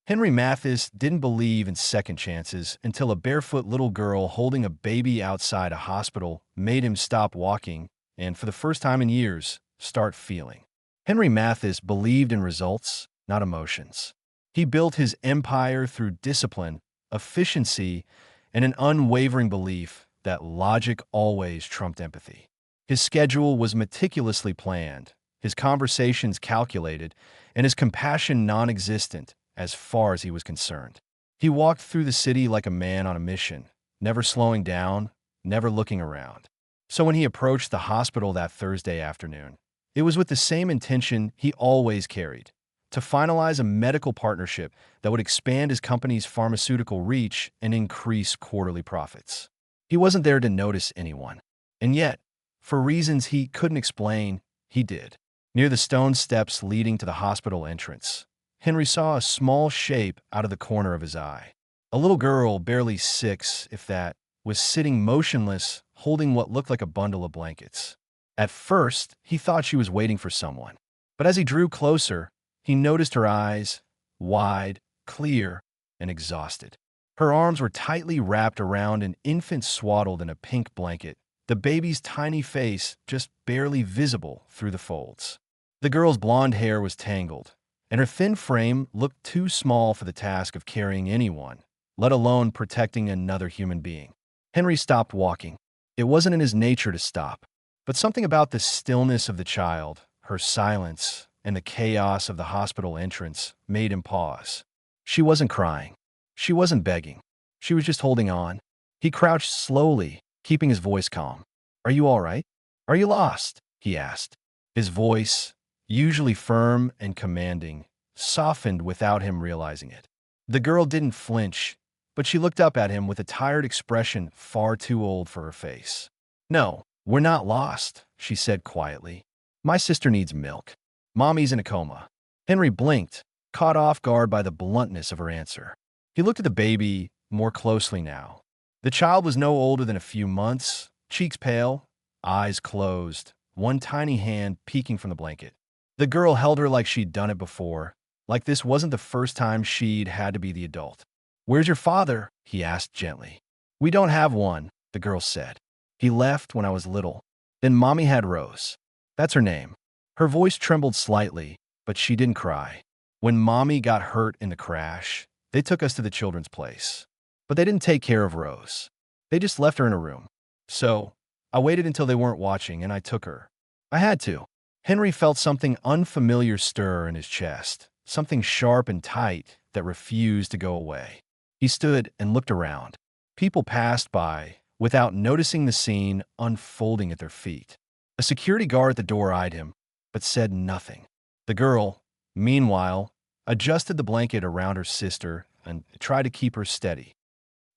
Henry Mathis didn't believe in second chances until a barefoot little girl holding a baby outside a hospital made him stop walking and, for the first time in years, start feeling. Henry Mathis believed in results, not emotions. He built his empire through discipline, efficiency, and an unwavering belief that logic always trumped empathy. His schedule was meticulously planned, his conversations calculated, and his compassion non-existent as far as he was concerned. He walked through the city like a man on a mission, never slowing down, never looking around. So when he approached the hospital that Thursday afternoon, it was with the same intention he always carried: to finalize a medical partnership that would expand his company's pharmaceutical reach and increase quarterly profits. He wasn't there to notice anyone. And yet, for reasons he couldn't explain, he did. Near the stone steps leading to the hospital entrance, Henry saw a small shape out of the corner of his eye. A little girl, barely 6, if that, was sitting motionless, holding what looked like a bundle of blankets. At first, he thought she was waiting for someone. But as he drew closer, he noticed her eyes, wide, clear, and exhausted. Her arms were tightly wrapped around an infant swaddled in a pink blanket, the baby's tiny face just barely visible through the folds. The girl's blonde hair was tangled, and her thin frame looked too small for the task of carrying anyone, let alone protecting another human being. Henry stopped walking. It wasn't in his nature to stop, but something about the stillness of the child, her silence, and the chaos of the hospital entrance made him pause. She wasn't crying. She wasn't begging. She was just holding on. He crouched slowly, keeping his voice calm. "Are you all right? Are you lost?" he asked. His voice, usually firm and commanding, softened without him realizing it. The girl didn't flinch, but she looked up at him with a tired expression far too old for her face. "No, we're not lost," she said quietly. "My sister needs milk. Mommy's in a coma." Henry blinked, caught off guard by the bluntness of her answer. He looked at the baby more closely now. The child was no older than a few months, cheeks pale, eyes closed, one tiny hand peeking from the blanket. The girl held her like she'd done it before, like this wasn't the first time she'd had to be the adult. "Where's your father?" he asked gently. "We don't have one," the girl said. "He left when I was little. Then Mommy had Rose. That's her name." Her voice trembled slightly, but she didn't cry. "When Mommy got hurt in the crash, they took us to the children's place. But they didn't take care of Rose. They just left her in a room. So I waited until they weren't watching, and I took her. I had to." Henry felt something unfamiliar stir in his chest, something sharp and tight that refused to go away. He stood and looked around. People passed by, without noticing the scene unfolding at their feet. A security guard at the door eyed him, but said nothing. The girl, meanwhile, adjusted the blanket around her sister and tried to keep her steady.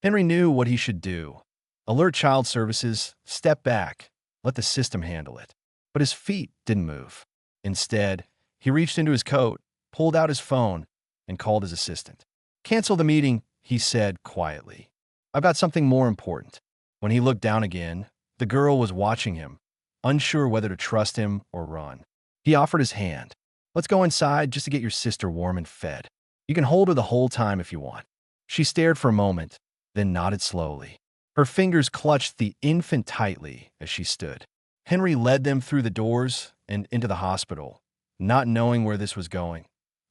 Henry knew what he should do. Alert child services, step back, let the system handle it. But his feet didn't move. Instead, he reached into his coat, pulled out his phone, and called his assistant. "Cancel the meeting," he said quietly. "I've got something more important." When he looked down again, the girl was watching him, unsure whether to trust him or run. He offered his hand. "Let's go inside just to get your sister warm and fed. You can hold her the whole time if you want." She stared for a moment, then nodded slowly. Her fingers clutched the infant tightly as she stood. Henry led them through the doors and into the hospital, not knowing where this was going,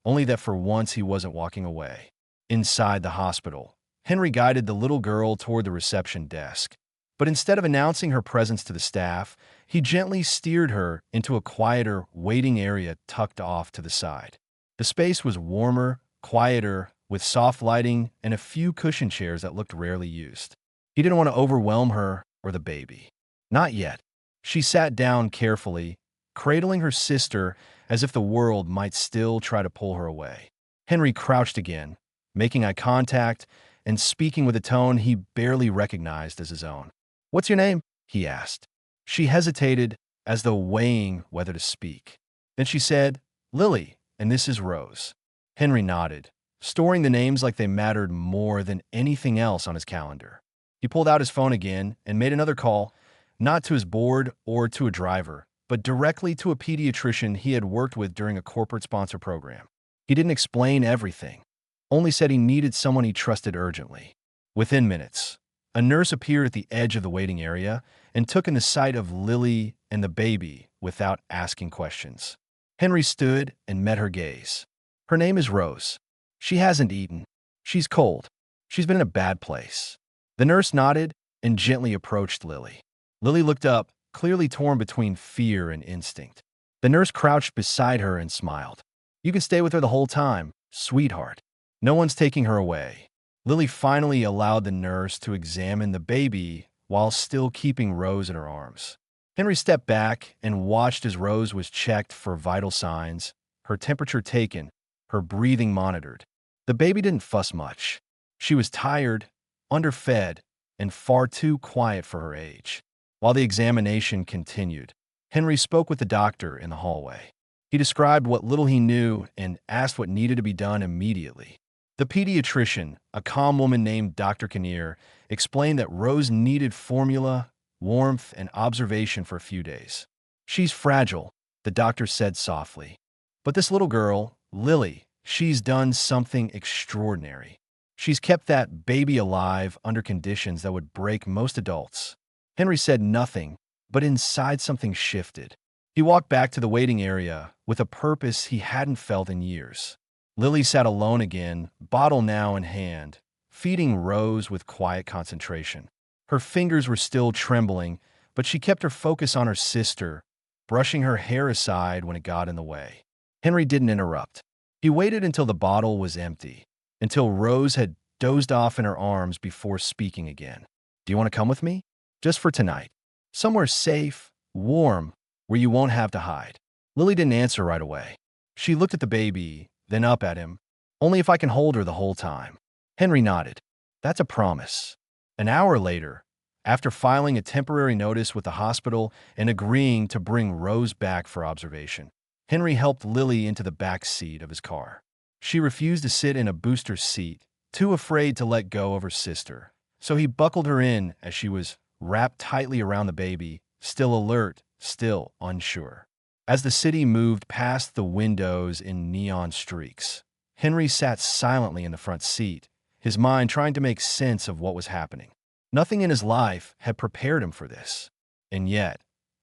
only that for once he wasn't walking away. Inside the hospital, Henry guided the little girl toward the reception desk. But instead of announcing her presence to the staff, he gently steered her into a quieter, waiting area tucked off to the side. The space was warmer, quieter, with soft lighting and a few cushion chairs that looked rarely used. He didn't want to overwhelm her or the baby. Not yet. She sat down carefully, cradling her sister as if the world might still try to pull her away. Henry crouched again, making eye contact and speaking with a tone he barely recognized as his own. "What's your name?" he asked. She hesitated, as though weighing whether to speak. Then she said, "Lily, and this is Rose." Henry nodded, storing the names like they mattered more than anything else on his calendar. He pulled out his phone again and made another call, not to his board or to a driver, but directly to a pediatrician he had worked with during a corporate sponsor program. He didn't explain everything. only said he needed someone he trusted urgently. Within minutes, a nurse appeared at the edge of the waiting area and took in the sight of Lily and the baby without asking questions. Henry stood and met her gaze. Her name is Rose. She hasn't eaten. She's cold. She's been in a bad place. The nurse nodded and gently approached Lily. Lily looked up, clearly torn between fear and instinct. The nurse crouched beside her and smiled. You can stay with her the whole time, sweetheart. No one's taking her away. Lily finally allowed the nurse to examine the baby while still keeping Rose in her arms. Henry stepped back and watched as Rose was checked for vital signs, her temperature taken, her breathing monitored. The baby didn't fuss much. She was tired, underfed, and far too quiet for her age. While the examination continued, Henry spoke with the doctor in the hallway. He described what little he knew and asked what needed to be done immediately. The pediatrician, a calm woman named Dr. Kinnear, explained that Rose needed formula, warmth, and observation for a few days. She's fragile, the doctor said softly. But this little girl, Lily, she's done something extraordinary. She's kept that baby alive under conditions that would break most adults. Henry said nothing, but inside something shifted. He walked back to the waiting area with a purpose he hadn't felt in years. Lily sat alone again, bottle now in hand, feeding Rose with quiet concentration. Her fingers were still trembling, but she kept her focus on her sister, brushing her hair aside when it got in the way. Henry didn't interrupt. He waited until the bottle was empty, until Rose had dozed off in her arms before speaking again. Do you want to come with me? Just for tonight. Somewhere safe, warm, where you won't have to hide. Lily didn't answer right away. She looked at the baby, then up at him. Only if I can hold her the whole time. Henry nodded. That's a promise. An hour later, after filing a temporary notice with the hospital and agreeing to bring Rose back for observation, Henry helped Lily into the back seat of his car. She refused to sit in a booster seat, too afraid to let go of her sister. So he buckled her in as she was wrapped tightly around the baby, still alert, still unsure. As the city moved past the windows in neon streaks, Henry sat silently in the front seat, his mind trying to make sense of what was happening. Nothing in his life had prepared him for this. And yet,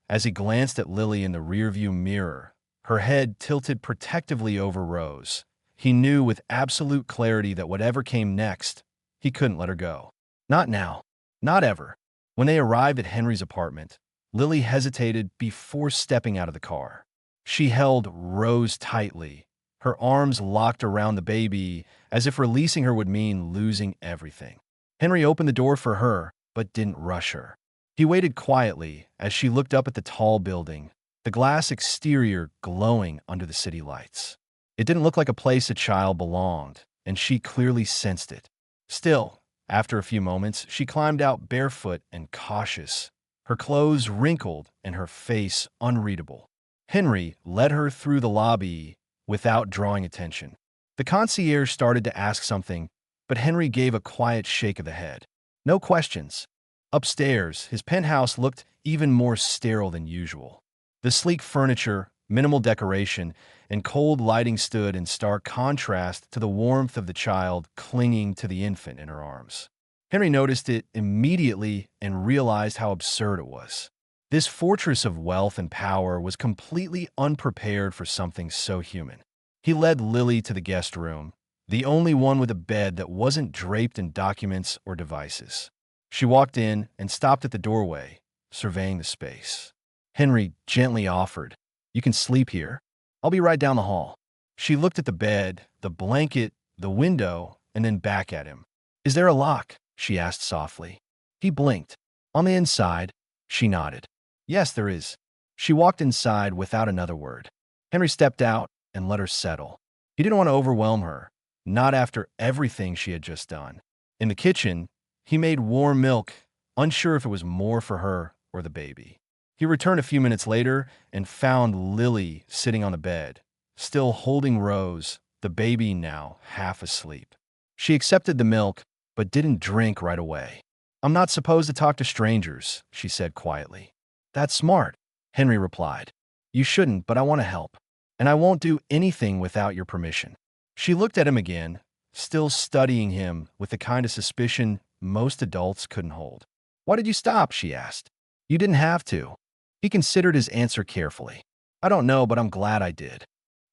as he glanced at Lily in the rearview mirror, her head tilted protectively over Rose, he knew with absolute clarity that whatever came next, he couldn't let her go. Not now. Not ever. When they arrived at Henry's apartment, Lily hesitated before stepping out of the car. She held Rose tightly, her arms locked around the baby, as if releasing her would mean losing everything. Henry opened the door for her, but didn't rush her. He waited quietly as she looked up at the tall building, the glass exterior glowing under the city lights. It didn't look like a place a child belonged, and she clearly sensed it. Still, after a few moments, she climbed out barefoot and cautious, her clothes wrinkled and her face unreadable. Henry led her through the lobby without drawing attention. The concierge started to ask something, but Henry gave a quiet shake of the head. No questions. Upstairs, his penthouse looked even more sterile than usual. The sleek furniture, minimal decoration, and cold lighting stood in stark contrast to the warmth of the child clinging to the infant in her arms. Henry noticed it immediately and realized how absurd it was. This fortress of wealth and power was completely unprepared for something so human. He led Lily to the guest room, the only one with a bed that wasn't draped in documents or devices. She walked in and stopped at the doorway, surveying the space. Henry gently offered, "You can sleep here. I'll be right down the hall." She looked at the bed, the blanket, the window, and then back at him. "Is there a lock?" she asked softly. He blinked. "On the inside." She nodded. "Yes, there is." She walked inside without another word. Henry stepped out and let her settle. He didn't want to overwhelm her, not after everything she had just done. In the kitchen, he made warm milk, unsure if it was more for her or the baby. He returned a few minutes later and found Lily sitting on the bed, still holding Rose, the baby now half asleep. She accepted the milk, but didn't drink right away. "I'm not supposed to talk to strangers," she said quietly. "That's smart," Henry replied. "You shouldn't, but I want to help. And I won't do anything without your permission." She looked at him again, still studying him with the kind of suspicion most adults couldn't hold. "Why did you stop?" she asked. "You didn't have to." He considered his answer carefully. "I don't know, but I'm glad I did."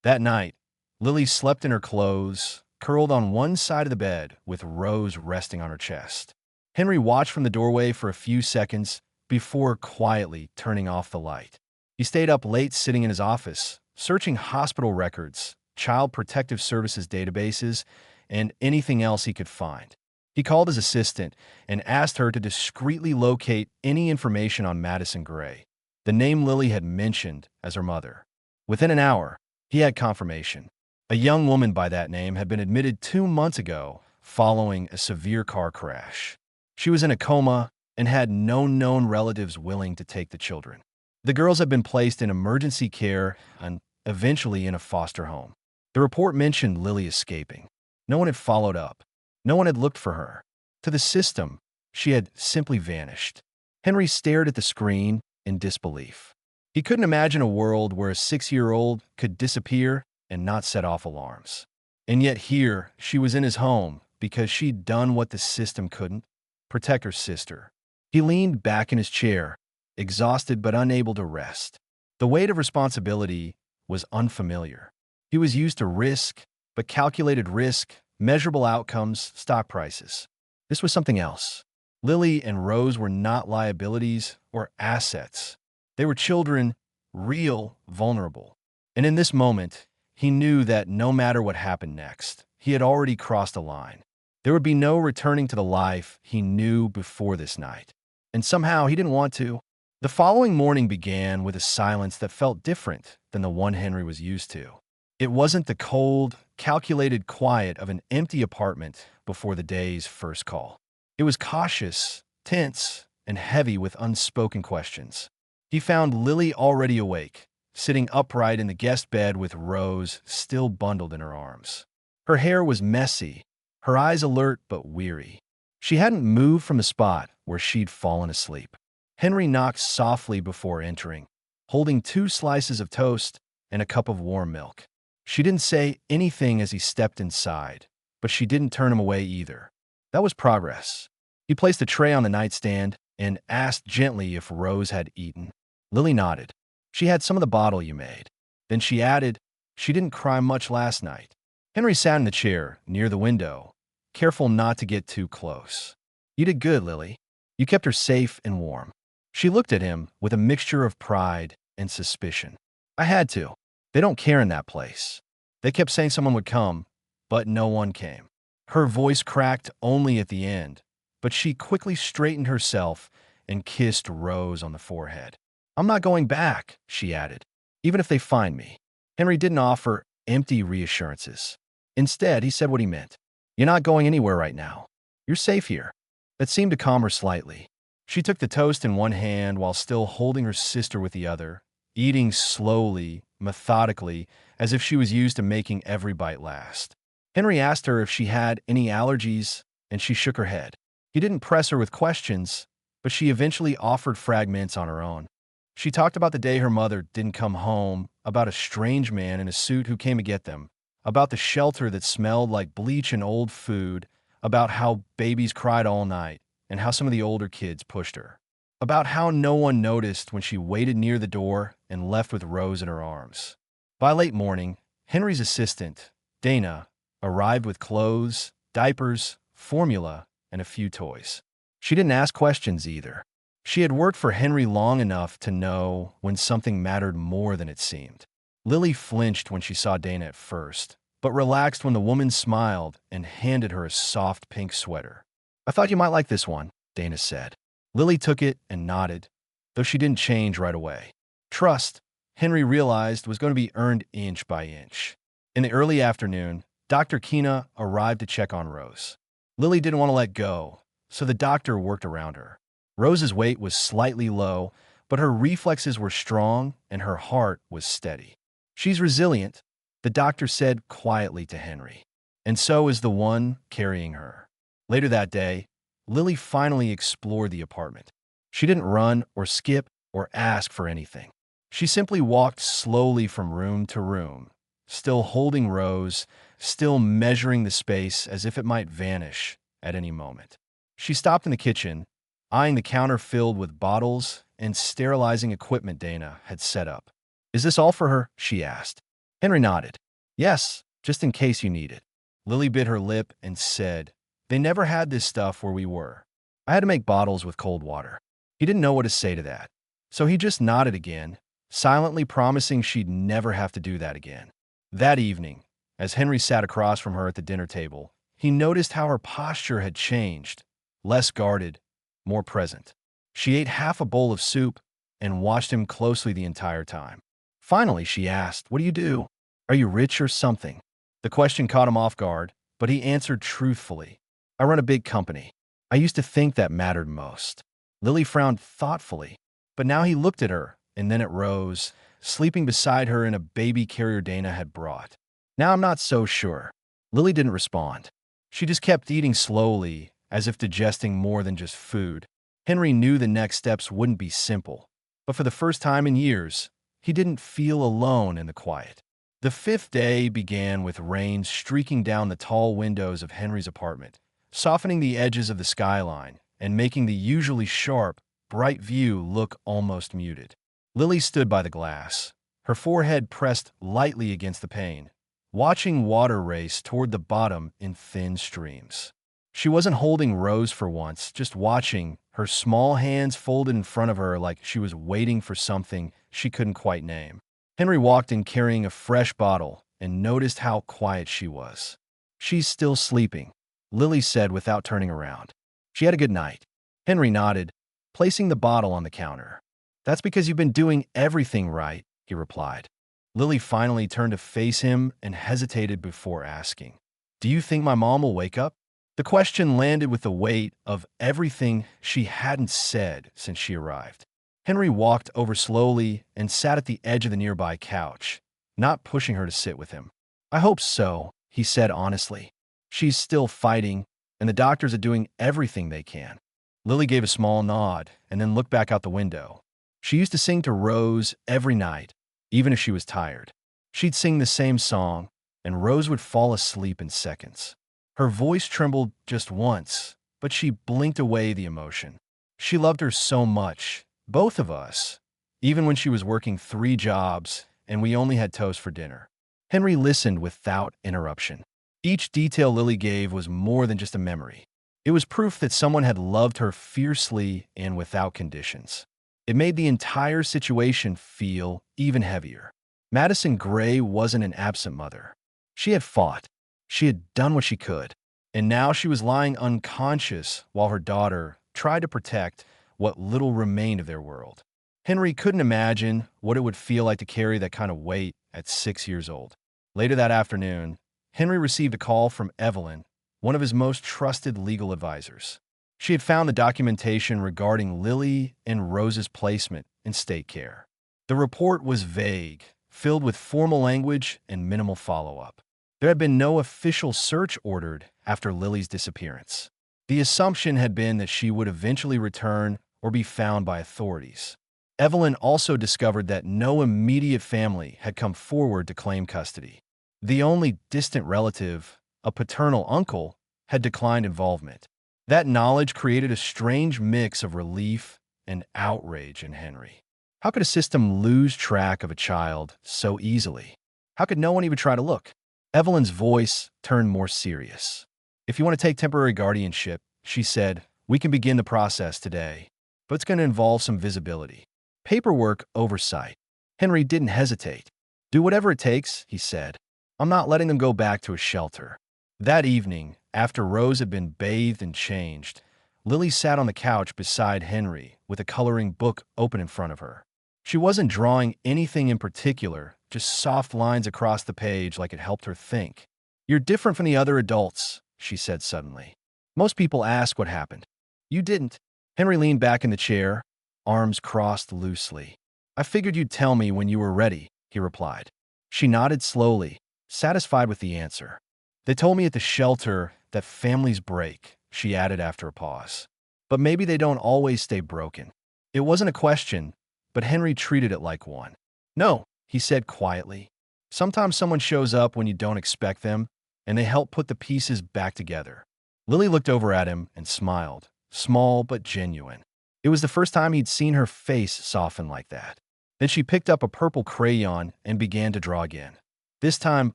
That night, Lily slept in her clothes, curled on one side of the bed with Rose resting on her chest. Henry watched from the doorway for a few seconds before quietly turning off the light. He stayed up late sitting in his office, searching hospital records, child protective services databases, and anything else he could find. He called his assistant and asked her to discreetly locate any information on Madison Gray, the name Lily had mentioned as her mother. Within an hour, he had confirmation. A young woman by that name had been admitted 2 months ago following a severe car crash. She was in a coma and had no known relatives willing to take the children. The girls had been placed in emergency care and eventually in a foster home. The report mentioned Lily escaping. No one had followed up. No one had looked for her. To the system, she had simply vanished. Henry stared at the screen in disbelief. He couldn't imagine a world where a 6-year-old could disappear and not set off alarms. And yet here, she was in his home because she'd done what the system couldn't: protect her sister. He leaned back in his chair, exhausted but unable to rest. The weight of responsibility was unfamiliar. He was used to risk, but calculated risk, measurable outcomes, stock prices. This was something else. Lily and Rose were not liabilities or assets. They were children, real, vulnerable. And in this moment, he knew that no matter what happened next, he had already crossed a line. There would be no returning to the life he knew before this night. And somehow he didn't want to. The following morning began with a silence that felt different than the one Henry was used to. It wasn't the cold, calculated quiet of an empty apartment before the day's first call. It was cautious, tense, and heavy with unspoken questions. He found Lily already awake, sitting upright in the guest bed with Rose still bundled in her arms. Her hair was messy, her eyes alert but weary. She hadn't moved from the spot where she'd fallen asleep. Henry knocked softly before entering, holding 2 slices of toast and a cup of warm milk. She didn't say anything as he stepped inside, but she didn't turn him away either. That was progress. He placed a tray on the nightstand and asked gently if Rose had eaten. Lily nodded. "She had some of the bottle you made." Then she added, "She didn't cry much last night." Henry sat in the chair near the window, careful not to get too close. "You did good, Lily. You kept her safe and warm." She looked at him with a mixture of pride and suspicion. "I had to. They don't care in that place. They kept saying someone would come, but no one came." Her voice cracked only at the end, but she quickly straightened herself and kissed Rose on the forehead. "I'm not going back," she added, "even if they find me." Henry didn't offer empty reassurances. Instead, he said what he meant. "You're not going anywhere right now. You're safe here." That seemed to calm her slightly. She took the toast in one hand while still holding her sister with the other, eating slowly, methodically, as if she was used to making every bite last. Henry asked her if she had any allergies, and she shook her head. He didn't press her with questions, but she eventually offered fragments on her own. She talked about the day her mother didn't come home, about a strange man in a suit who came to get them, about the shelter that smelled like bleach and old food, about how babies cried all night, and how some of the older kids pushed her, about how no one noticed when she waited near the door and left with Rose in her arms. By late morning, Henry's assistant, Dana, arrived with clothes, diapers, formula, and a few toys. She didn't ask questions either. She had worked for Henry long enough to know when something mattered more than it seemed. Lily flinched when she saw Dana at first, but relaxed when the woman smiled and handed her a soft pink sweater. "I thought you might like this one," Dana said. Lily took it and nodded, though she didn't change right away. Trust, Henry realized, was going to be earned inch by inch. In the early afternoon, Dr. Kina arrived to check on Rose. Lily didn't want to let go, so the doctor worked around her. Rose's weight was slightly low, but her reflexes were strong and her heart was steady. "She's resilient," the doctor said quietly to Henry, "and so is the one carrying her." Later that day, Lily finally explored the apartment. She didn't run or skip or ask for anything. She simply walked slowly from room to room, still holding Rose, still measuring the space as if it might vanish at any moment. She stopped in the kitchen, eyeing the counter filled with bottles and sterilizing equipment Dana had set up. "Is this all for her?" she asked. Henry nodded. "Yes, just in case you need it." Lily bit her lip and said, "They never had this stuff where we were. I had to make bottles with cold water." He didn't know what to say to that, so he just nodded again, silently promising she'd never have to do that again. That evening, as Henry sat across from her at the dinner table, he noticed how her posture had changed, less guarded, more present. She ate half a bowl of soup and watched him closely the entire time. Finally, she asked, "What do you do? Are you rich or something?" The question caught him off guard, but he answered truthfully, "I run a big company. I used to think that mattered most." Lily frowned thoughtfully, but now he looked at her and then at Rose, sleeping beside her in a baby carrier Dana had brought. "Now I'm not so sure." Lily didn't respond. She just kept eating slowly, as if digesting more than just food. Henry knew the next steps wouldn't be simple, but for the first time in years, he didn't feel alone in the quiet. The fifth day began with rain streaking down the tall windows of Henry's apartment, softening the edges of the skyline and making the usually sharp, bright view look almost muted. Lily stood by the glass, her forehead pressed lightly against the pane, watching water race toward the bottom in thin streams. She wasn't holding Rose for once, just watching, her small hands folded in front of her like she was waiting for something she couldn't quite name. Henry walked in carrying a fresh bottle and noticed how quiet she was. "She's still sleeping," Lily said without turning around. "She had a good night." Henry nodded, placing the bottle on the counter. "That's because you've been doing everything right," he replied. Lily finally turned to face him and hesitated before asking, "Do you think my mom will wake up?" The question landed with the weight of everything she hadn't said since she arrived. Henry walked over slowly and sat at the edge of the nearby couch, not pushing her to sit with him. "I hope so," he said honestly. "She's still fighting, and the doctors are doing everything they can." Lily gave a small nod and then looked back out the window. She used to sing to Rose every night, even if she was tired. She'd sing the same song, and Rose would fall asleep in seconds. Her voice trembled just once, but she blinked away the emotion. She loved her so much, both of us, even when she was working 3 jobs and we only had toast for dinner. Henry listened without interruption. Each detail Lily gave was more than just a memory. It was proof that someone had loved her fiercely and without conditions. It made the entire situation feel even heavier. Madison Gray wasn't an absent mother. She had fought. She had done what she could. And now she was lying unconscious while her daughter tried to protect what little remained of their world. Henry couldn't imagine what it would feel like to carry that kind of weight at 6 years old. Later that afternoon, Henry received a call from Evelyn, one of his most trusted legal advisors. She had found the documentation regarding Lily and Rose's placement in state care. The report was vague, filled with formal language and minimal follow-up. There had been no official search ordered after Lily's disappearance. The assumption had been that she would eventually return or be found by authorities. Evelyn also discovered that no immediate family had come forward to claim custody. The only distant relative, a paternal uncle, had declined involvement. That knowledge created a strange mix of relief and outrage in Henry. How could a system lose track of a child so easily? How could no one even try to look? Evelyn's voice turned more serious. "If you want to take temporary guardianship," she said, "we can begin the process today, but it's going to involve some visibility. Paperwork oversight." Henry didn't hesitate. "Do whatever it takes," he said. "I'm not letting them go back to a shelter." That evening, after Rose had been bathed and changed, Lily sat on the couch beside Henry with a coloring book open in front of her. She wasn't drawing anything in particular, just soft lines across the page like it helped her think. "You're different from the other adults," she said suddenly. "Most people ask what happened. You didn't." Henry leaned back in the chair, arms crossed loosely. "I figured you'd tell me when you were ready," he replied. She nodded slowly, satisfied with the answer. "They told me at the shelter that families break," she added after a pause. "But maybe they don't always stay broken." It wasn't a question, but Henry treated it like one. "No," he said quietly. "Sometimes someone shows up when you don't expect them, and they helped put the pieces back together. Lily looked over at him and smiled, small but genuine. It was the first time he'd seen her face soften like that. Then she picked up a purple crayon and began to draw again, this time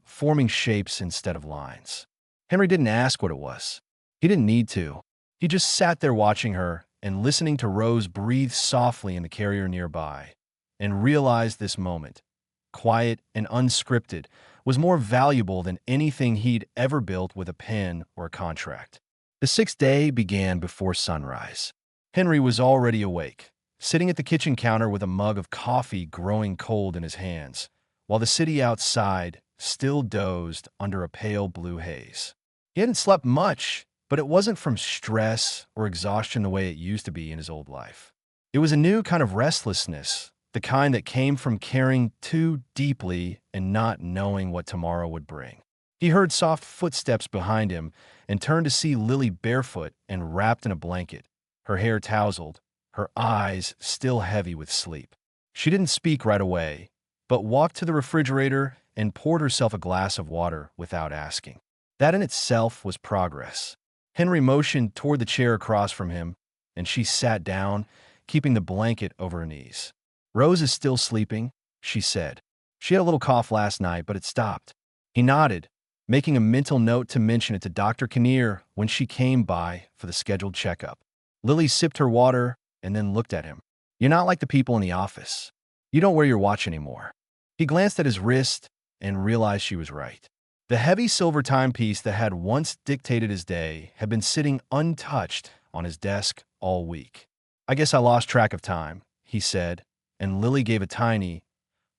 forming shapes instead of lines. Henry didn't ask what it was. He didn't need to. He just sat there watching her and listening to Rose breathe softly in the carrier nearby, and realized this moment, quiet and unscripted, was more valuable than anything he'd ever built with a pen or a contract. The sixth day began before sunrise. Henry was already awake, sitting at the kitchen counter with a mug of coffee growing cold in his hands, while the city outside still dozed under a pale blue haze. He hadn't slept much, but it wasn't from stress or exhaustion the way it used to be in his old life. It was a new kind of restlessness, the kind that came from caring too deeply and not knowing what tomorrow would bring. He heard soft footsteps behind him and turned to see Lily barefoot and wrapped in a blanket, her hair tousled, her eyes still heavy with sleep. She didn't speak right away, but walked to the refrigerator and poured herself a glass of water without asking. That in itself was progress. Henry motioned toward the chair across from him, and she sat down, keeping the blanket over her knees. "Rose is still sleeping," she said. "She had a little cough last night, but it stopped." He nodded, making a mental note to mention it to Dr. Kinnear when she came by for the scheduled checkup. Lily sipped her water and then looked at him. "You're not like the people in the office. You don't wear your watch anymore." He glanced at his wrist and realized she was right. The heavy silver timepiece that had once dictated his day had been sitting untouched on his desk all week. "I guess I lost track of time," he said, and Lily gave a tiny,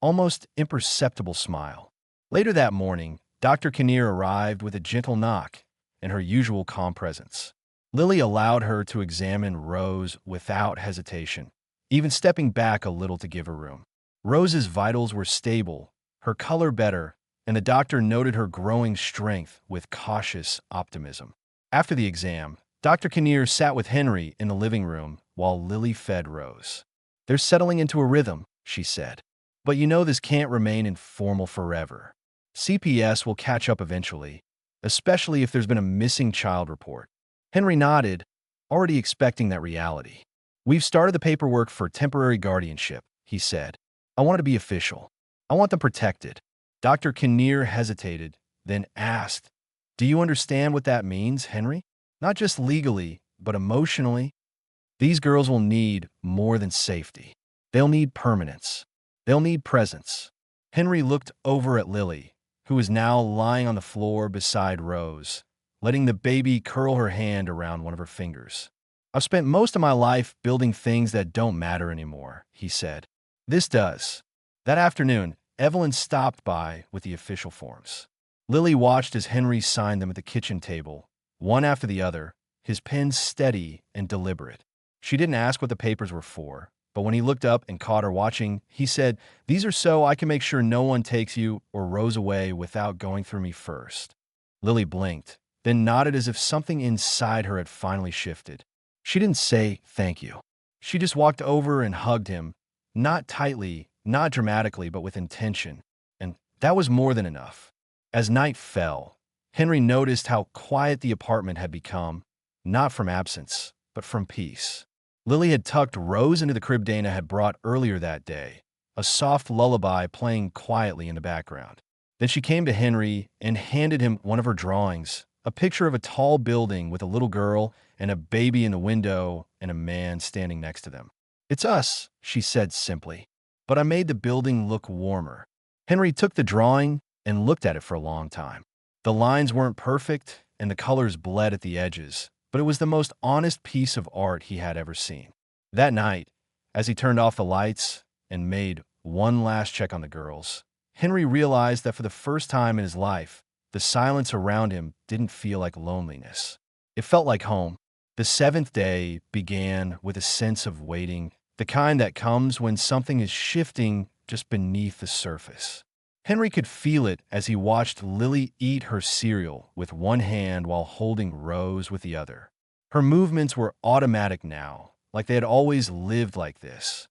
almost imperceptible smile. Later that morning, Dr. Kinnear arrived with a gentle knock and her usual calm presence. Lily allowed her to examine Rose without hesitation, even stepping back a little to give her room. Rose's vitals were stable, her color better, and the doctor noted her growing strength with cautious optimism. After the exam, Dr. Kinnear sat with Henry in the living room while Lily fed Rose. "They're settling into a rhythm," she said. "But you know this can't remain informal forever. CPS will catch up eventually, especially if there's been a missing child report." Henry nodded, already expecting that reality. "We've started the paperwork for temporary guardianship," he said. "I want it to be official. I want them protected." Dr. Kinnear hesitated, then asked, "Do you understand what that means, Henry? Not just legally, but emotionally? These girls will need more than safety. They'll need permanence. They'll need presence." Henry looked over at Lily, who was now lying on the floor beside Rose, letting the baby curl her hand around one of her fingers. "I've spent most of my life building things that don't matter anymore," he said. "This does." That afternoon, Evelyn stopped by with the official forms. Lily watched as Henry signed them at the kitchen table, one after the other, his pen steady and deliberate. She didn't ask what the papers were for, but when he looked up and caught her watching, he said, "These are so I can make sure no one takes you or Rose away without going through me first." Lily blinked, then nodded as if something inside her had finally shifted. She didn't say thank you. She just walked over and hugged him, not tightly, not dramatically, but with intention, and that was more than enough. As night fell, Henry noticed how quiet the apartment had become, not from absence, but from peace. Lily had tucked Rose into the crib Dana had brought earlier that day, a soft lullaby playing quietly in the background. Then she came to Henry and handed him one of her drawings, a picture of a tall building with a little girl and a baby in the window and a man standing next to them. "It's us," she said simply, "but I made the building look warmer." Henry took the drawing and looked at it for a long time. The lines weren't perfect and the colors bled at the edges, but it was the most honest piece of art he had ever seen. That night, as he turned off the lights and made one last check on the girls, Henry realized that for the first time in his life, the silence around him didn't feel like loneliness. It felt like home. The seventh day began with a sense of waiting, the kind that comes when something is shifting just beneath the surface. Henry could feel it as he watched Lily eat her cereal with one hand while holding Rose with the other. Her movements were automatic now, like they had always lived like this.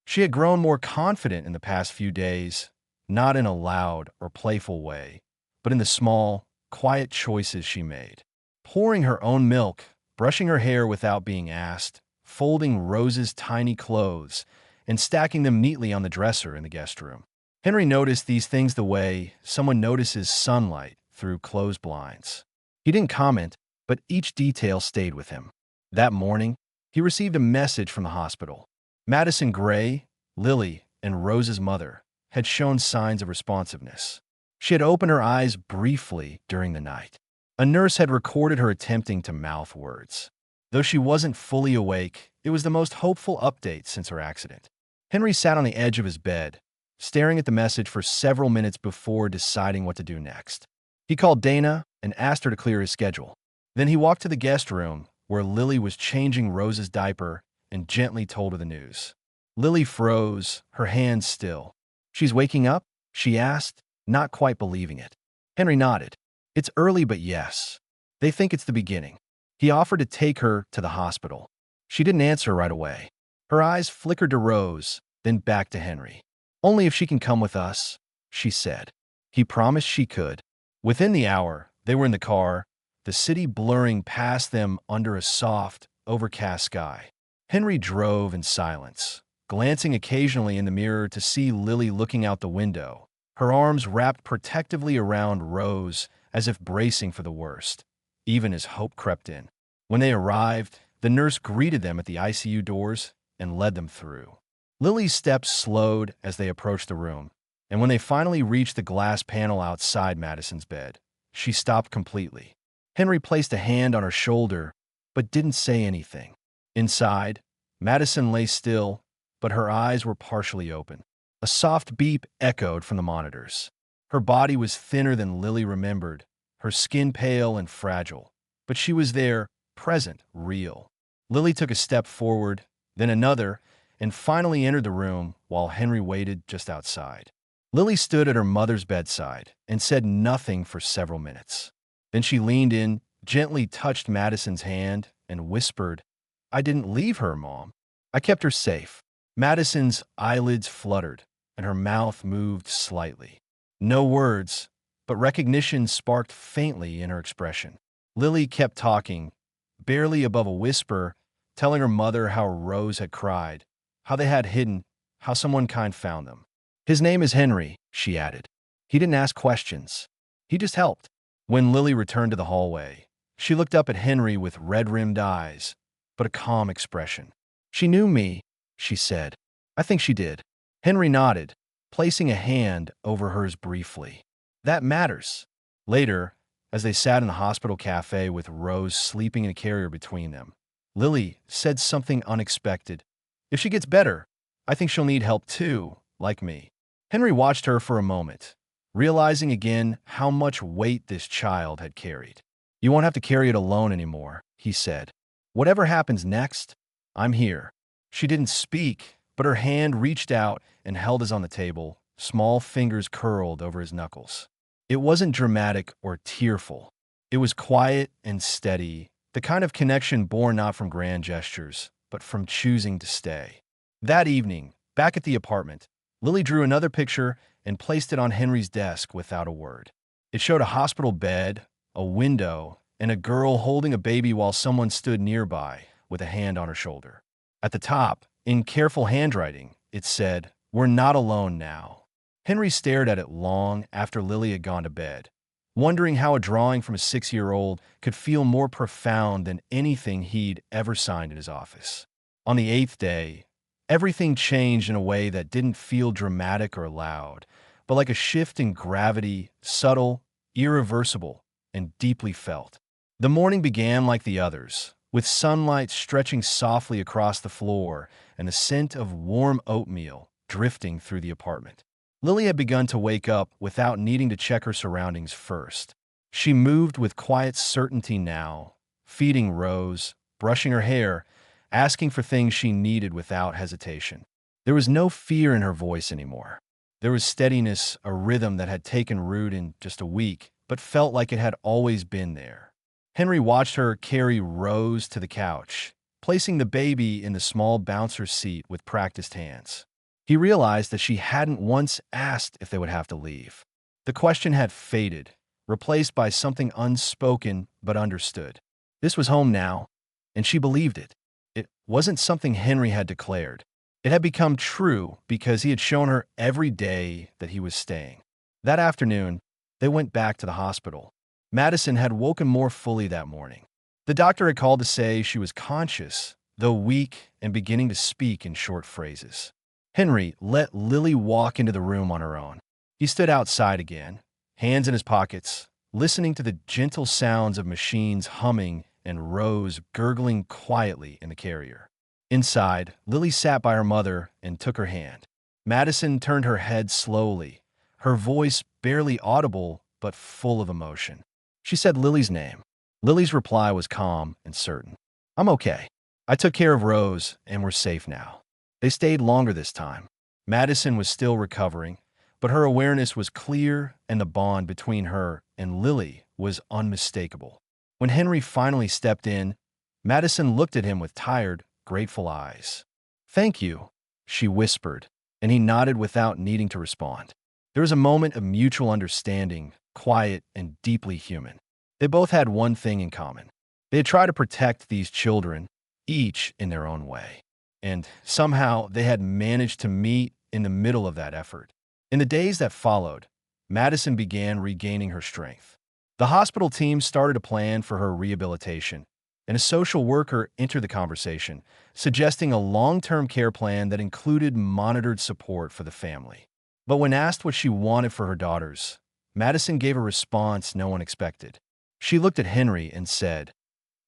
She had grown more confident in the past few days, not in a loud or playful way, but in the small, quiet choices she made. Pouring her own milk, brushing her hair without being asked, folding Rose's tiny clothes, and stacking them neatly on the dresser in the guest room. Henry noticed these things the way someone notices sunlight through closed blinds. He didn't comment, but each detail stayed with him. That morning, he received a message from the hospital. Madison Gray, Lily, and Rose's mother had shown signs of responsiveness. She had opened her eyes briefly during the night. A nurse had recorded her attempting to mouth words. Though she wasn't fully awake, it was the most hopeful update since her accident. Henry sat on the edge of his bed, staring at the message for several minutes before deciding what to do next. He called Dana and asked her to clear his schedule. Then he walked to the guest room, where Lily was changing Rose's diaper, and gently told her the news. Lily froze, her hands still. "She's waking up?" she asked, not quite believing it. Henry nodded. "It's early, but yes. They think it's the beginning." He offered to take her to the hospital. She didn't answer right away. Her eyes flickered to Rose, then back to Henry. "Only if she can come with us," she said. He promised she could. Within the hour, they were in the car, the city blurring past them under a soft, overcast sky. Henry drove in silence, glancing occasionally in the mirror to see Lily looking out the window, her arms wrapped protectively around Rose as if bracing for the worst, even as hope crept in. When they arrived, the nurse greeted them at the ICU doors and led them through. Lily's steps slowed as they approached the room, and when they finally reached the glass panel outside Madison's bed, she stopped completely. Henry placed a hand on her shoulder, but didn't say anything. Inside, Madison lay still, but her eyes were partially open. A soft beep echoed from the monitors. Her body was thinner than Lily remembered, her skin pale and fragile, but she was there, present, real. Lily took a step forward, then another, and finally entered the room while Henry waited just outside. Lily stood at her mother's bedside and said nothing for several minutes. Then she leaned in, gently touched Madison's hand, and whispered, "I didn't leave her, Mom. I kept her safe." Madison's eyelids fluttered, and her mouth moved slightly. No words, but recognition sparked faintly in her expression. Lily kept talking, barely above a whisper, telling her mother how Rose had cried, how they had hidden, how someone kind found them. "His name is Henry," she added. "He didn't ask questions. He just helped." When Lily returned to the hallway, she looked up at Henry with red-rimmed eyes, but a calm expression. "She knew me," she said. "I think she did." Henry nodded, placing a hand over hers briefly. "That matters." Later, as they sat in the hospital cafe with Rose sleeping in a carrier between them, Lily said something unexpected. "If she gets better, I think she'll need help too, like me." Henry watched her for a moment, realizing again how much weight this child had carried. "You won't have to carry it alone anymore," he said. "Whatever happens next, I'm here." She didn't speak, but her hand reached out and held his on the table, small fingers curled over his knuckles. It wasn't dramatic or tearful. It was quiet and steady, the kind of connection born not from grand gestures, but from choosing to stay. That evening, back at the apartment, Lily drew another picture and placed it on Henry's desk without a word. It showed a hospital bed, a window, and a girl holding a baby while someone stood nearby with a hand on her shoulder. At the top, in careful handwriting, it said, "We're not alone now." Henry stared at it long after Lily had gone to bed, wondering how a drawing from a 6-year-old could feel more profound than anything he'd ever signed in his office. On the 8th day, everything changed in a way that didn't feel dramatic or loud, but like a shift in gravity, subtle, irreversible, and deeply felt. The morning began like the others, with sunlight stretching softly across the floor and the scent of warm oatmeal drifting through the apartment. Lily had begun to wake up without needing to check her surroundings first. She moved with quiet certainty now, feeding Rose, brushing her hair, asking for things she needed without hesitation. There was no fear in her voice anymore. There was steadiness, a rhythm that had taken root in just a week, but felt like it had always been there. Henry watched her carry Rose to the couch, placing the baby in the small bouncer seat with practiced hands. He realized that she hadn't once asked if they would have to leave. The question had faded, replaced by something unspoken but understood. This was home now, and she believed it. It wasn't something Henry had declared. It had become true because he had shown her every day that he was staying. That afternoon, they went back to the hospital. Madison had woken more fully that morning. The doctor had called to say she was conscious, though weak and beginning to speak in short phrases. Henry let Lily walk into the room on her own. He stood outside again, hands in his pockets, listening to the gentle sounds of machines humming and Rose gurgling quietly in the carrier. Inside, Lily sat by her mother and took her hand. Madison turned her head slowly, her voice barely audible but full of emotion. She said Lily's name. Lily's reply was calm and certain. "I'm okay. I took care of Rose and we're safe now." They stayed longer this time. Madison was still recovering, but her awareness was clear and the bond between her and Lily was unmistakable. When Henry finally stepped in, Madison looked at him with tired, grateful eyes. "Thank you," she whispered, and he nodded without needing to respond. There was a moment of mutual understanding, quiet and deeply human. They both had one thing in common. They had tried to protect these children, each in their own way. And somehow they had managed to meet in the middle of that effort. In the days that followed, Madison began regaining her strength. The hospital team started a plan for her rehabilitation, and a social worker entered the conversation, suggesting a long-term care plan that included monitored support for the family. But when asked what she wanted for her daughters, Madison gave a response no one expected. She looked at Henry and said,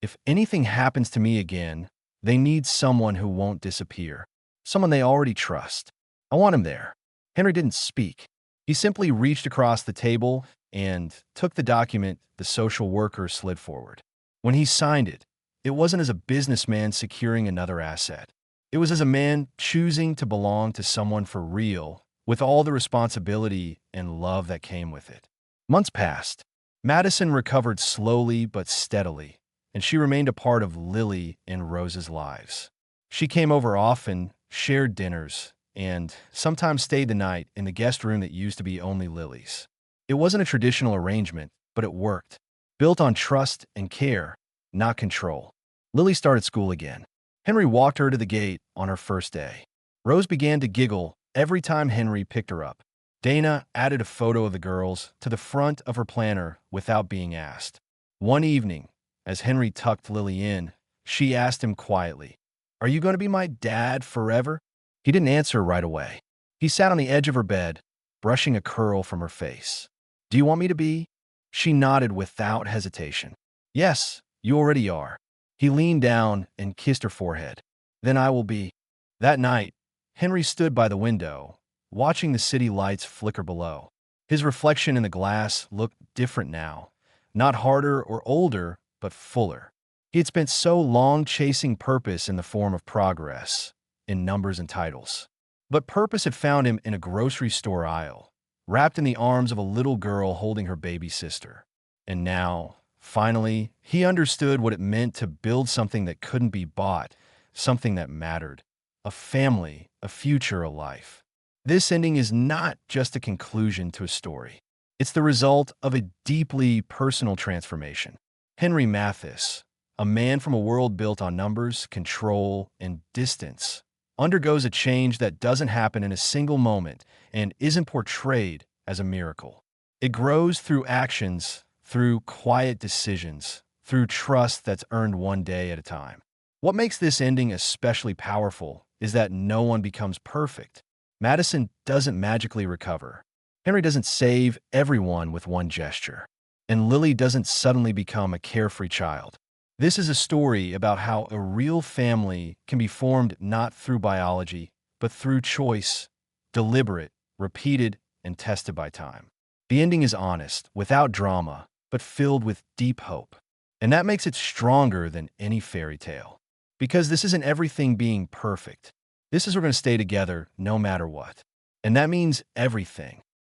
"If anything happens to me again, they need someone who won't disappear, someone they already trust. I want him there." Henry didn't speak. He simply reached across the table and took the document the social worker slid forward. When he signed it, it wasn't as a businessman securing another asset. It was as a man choosing to belong to someone for real, with all the responsibility and love that came with it. Months passed. Madison recovered slowly but steadily, and she remained a part of Lily and Rose's lives. She came over often, shared dinners, and sometimes stayed the night in the guest room that used to be only Lily's. It wasn't a traditional arrangement, but it worked. Built on trust and care, not control. Lily started school again. Henry walked her to the gate on her first day. Rose began to giggle every time Henry picked her up. Dana added a photo of the girls to the front of her planner without being asked. One evening, as Henry tucked Lily in, she asked him quietly, "Are you going to be my dad forever?" He didn't answer right away. He sat on the edge of her bed, brushing a curl from her face. "Do you want me to be?" She nodded without hesitation. "Yes, you already are." He leaned down and kissed her forehead. "Then I will be." That night, Henry stood by the window, watching the city lights flicker below. His reflection in the glass looked different now, not harder or older, but fuller. He had spent so long chasing purpose in the form of progress, in numbers and titles. But purpose had found him in a grocery store aisle, wrapped in the arms of a little girl holding her baby sister. And now, finally, he understood what it meant to build something that couldn't be bought, something that mattered. A family, a future, a life. This ending is not just a conclusion to a story. It's the result of a deeply personal transformation. Henry Mathis, a man from a world built on numbers, control, and distance, undergoes a change that doesn't happen in a single moment and isn't portrayed as a miracle. It grows through actions, through quiet decisions, through trust that's earned one day at a time. What makes this ending especially powerful is that no one becomes perfect. Madison doesn't magically recover. Henry doesn't save everyone with one gesture. And Lily doesn't suddenly become a carefree child. This is a story about how a real family can be formed not through biology, but through choice, deliberate, repeated, and tested by time. The ending is honest, without drama, but filled with deep hope. And that makes it stronger than any fairy tale. Because this isn't everything being perfect. This is we're going to stay together no matter what. And that means everything.